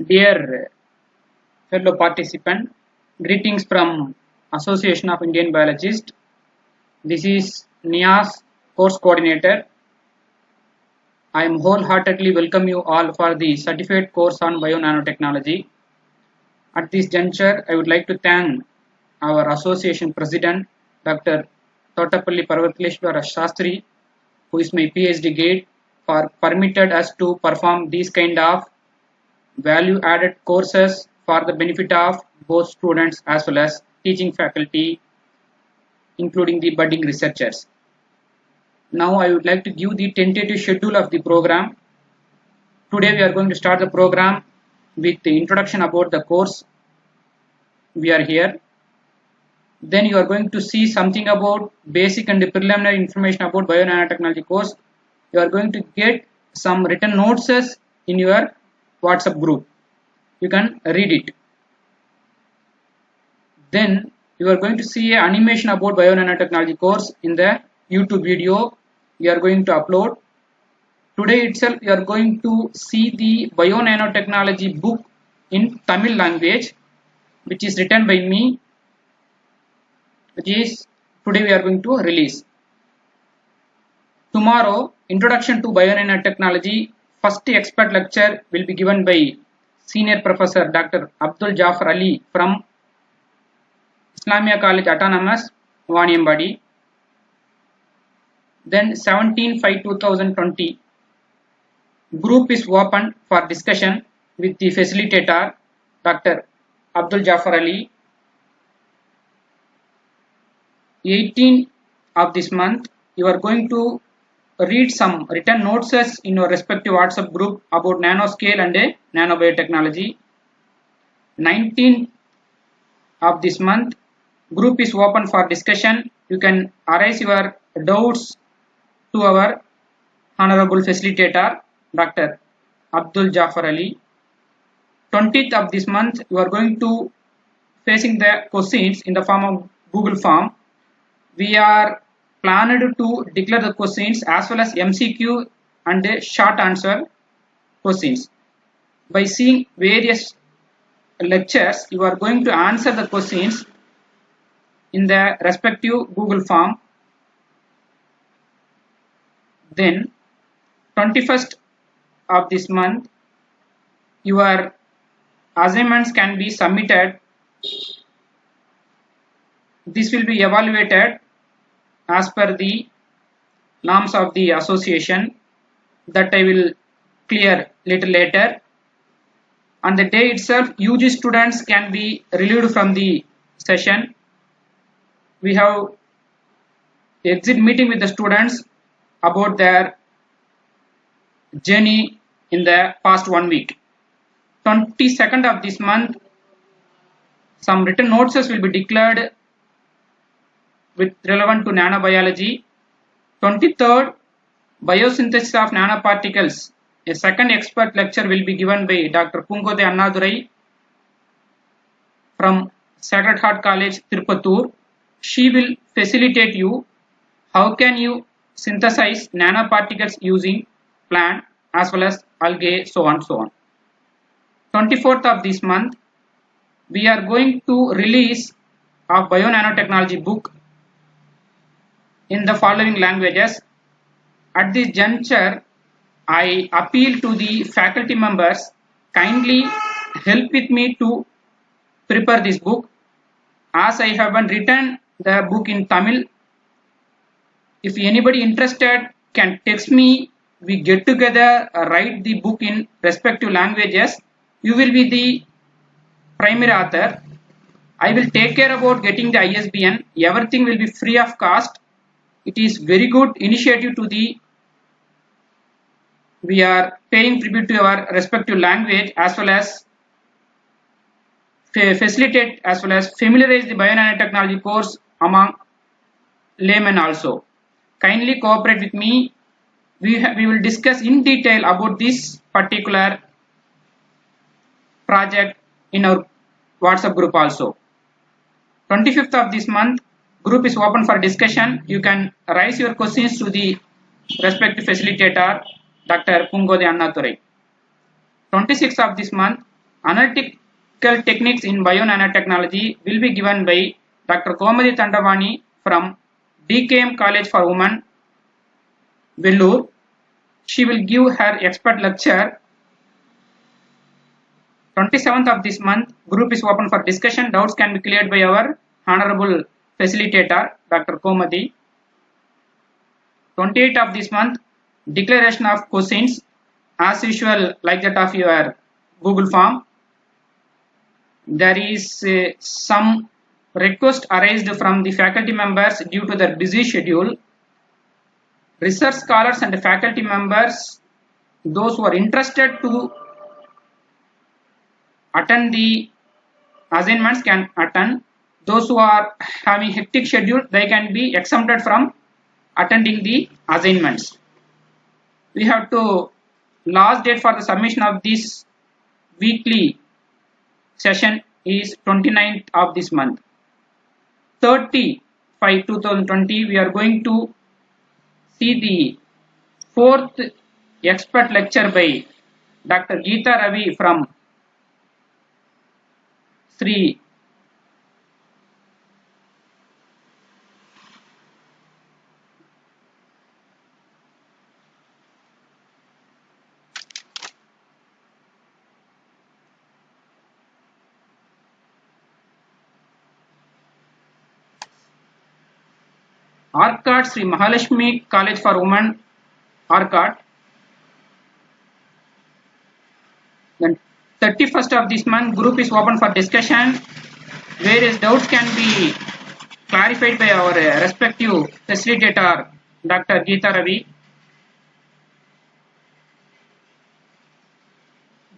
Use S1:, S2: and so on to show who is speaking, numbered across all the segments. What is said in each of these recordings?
S1: Dear fellow participant, greetings from Association of Indian Biologists. This is Nias, course coordinator. I am wholeheartedly welcome you all for the certificate course on bio-nanotechnology. At this juncture, I would like to thank our association president, Dr. Totapalli Parvatileshwara Shastri, who is my PhD guide, for permitted us to perform these kind of value-added courses for the benefit of both students as well as teaching faculty, including the budding researchers. Now I would like to give the tentative schedule of the program. Today we are going to start the program with the introduction about the course we are here. Then you are going to see something about basic and preliminary information about bio-nanotechnology course. You are going to get some written notes in your WhatsApp group. You can read it. Then you are going to see an animation about bio-nanotechnology course in the YouTube video we are going to upload. Today itself you are going to see the bio-nanotechnology book in Tamil language, which is written by me, which is today we are going to release. Tomorrow, introduction to bio-nanotechnology, first expert lecture will be given by Senior Professor Dr. Abdul Jafar Ali from Islamia College Autonomous, Vaniambadi. Then 17/5/2020, group is open for discussion with the facilitator Dr. Abdul Jafar Ali. 18 of this month, you are going to read some written notes in your respective WhatsApp group about nanoscale and nanobiotechnology. 19 of this month, group is open for discussion. You can arise your doubts to our honorable facilitator Dr. Abdul Jafar Ali. 20th of this month, you are going to facing the questions in the form of Google form. We are planned to declare the questions as well as MCQ and short answer questions. By seeing various lectures, you are going to answer the questions in the respective Google form. Then 21st of this month, your assignments can be submitted. This will be evaluated as per the norms of the association that I will clear little later. On the day itself, UG students can be relieved from the session. We have exit meeting with the students about their journey in the past 1 week. 22nd of this month, some written notes will be declared with relevant to nanobiology. 23rd, biosynthesis of nanoparticles. A second expert lecture will be given by Dr. Pungode Annadurai from Sacred Heart College, Tirupattur. She will facilitate you how can you synthesize nanoparticles using plant as well as algae, so on so on. 24th of this month, we are going to release a bio-nanotechnology book in the following languages. At this juncture, I appeal to the faculty members, kindly help with me to prepare this book, as I haven't written the book in Tamil. If anybody interested can text me, we get together, write the book in respective languages. You will be the primary author. I will take care about getting the ISBN. Everything will be free of cost. It is very good initiative to the, we are paying tribute to our respective language as well as facilitate as well as familiarize the bio-nanotechnology course among laymen also. Kindly cooperate with me. We will discuss in detail about this particular project in our WhatsApp group also. 25th of this month, group is open for discussion. You can raise your questions to the respective facilitator, Dr. Pungode Annadurai. 26th of this month, Analytical techniques in bio-nanotechnology will be given by Dr. Komadi Tandavani from DKM College for Women, Vellore. She will give her expert lecture 27th of this month. Group is open for discussion. Doubts can be cleared by our honorable facilitator, Dr. Komadi. 28th of this month, declaration of questions, as usual, like that of your Google form. There is some request arised from the faculty members due to their busy schedule. Research scholars and faculty members, those who are interested to attend the assignments can attend. Those who are having hectic schedule, they can be exempted from attending the assignments. We have to last date for the submission of this weekly session is 29th of this month. 30/5/2020 we are going to see the 4th expert lecture by Dr. Geeta Ravi from Sri Arcot, Sri Mahalakshmi College for Women, Arcot. Then 31st of this month, group is open for discussion. Various doubts can be clarified by our respective facilitator, Dr. Geeta Ravi.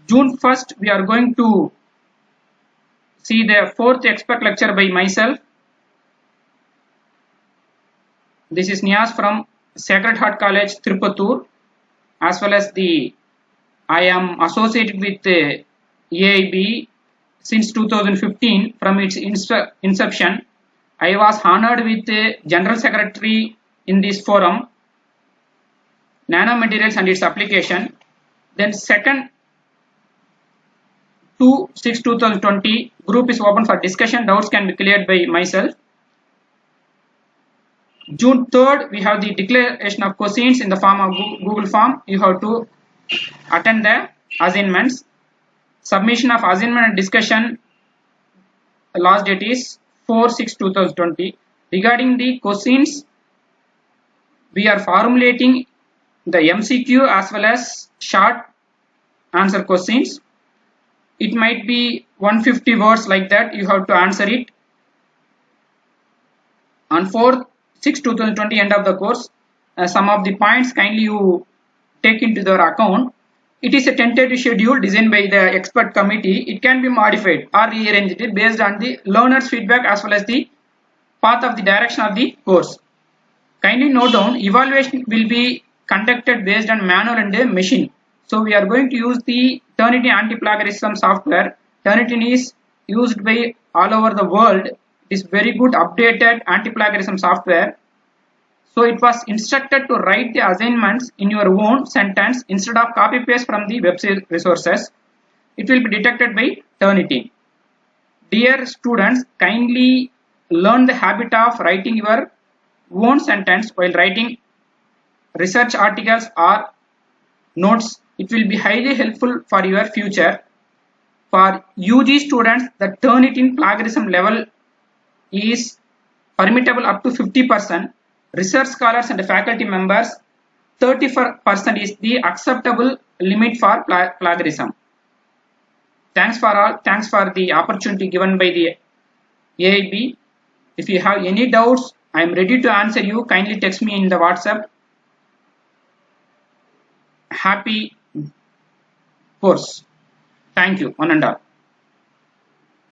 S1: June 1st, we are going to see the 4th expert lecture by myself. This is Niyaz from Sacred Heart College, Tirupattur, as well as I am associated with AIB since 2015. From its inception, I was honored with General Secretary in this forum, nanomaterials and its application. Then 2nd 2/6/2020, group is open for discussion. Doubts can be cleared by myself. June 3rd, we have the declaration of questions in the form of Google form. You have to attend the assignments. Submission of assignment and discussion, last date is 4/6/2020. Regarding the questions, we are formulating the MCQ as well as short answer questions. It might be 150 words, like that. You have to answer it. On 4/6/2020, end of the course, some of the points kindly you take into their account. It is a tentative schedule designed by the expert committee. It can be modified or rearranged based on the learner's feedback as well as the path of the direction of the course. Kindly note down, evaluation will be conducted based on manual and machine. So we are going to use the Turnitin anti-plagiarism software. Turnitin is used by all over the world. It is very good updated anti-plagiarism software. So it was instructed to write the assignments in your own sentence instead of copy paste from the website resources. It will be detected by Turnitin. Dear students, kindly learn the habit of writing your own sentence while writing research articles or notes. It will be highly helpful for your future. For UG students, the Turnitin plagiarism level is permissible up to 50%. Research scholars and faculty members, 30% is the acceptable limit for plagiarism. Thanks for all. Thanks for the opportunity given by the AIB. If you have any doubts, I am ready to answer you. Kindly text me in the WhatsApp. Happy course. Thank you, one and all.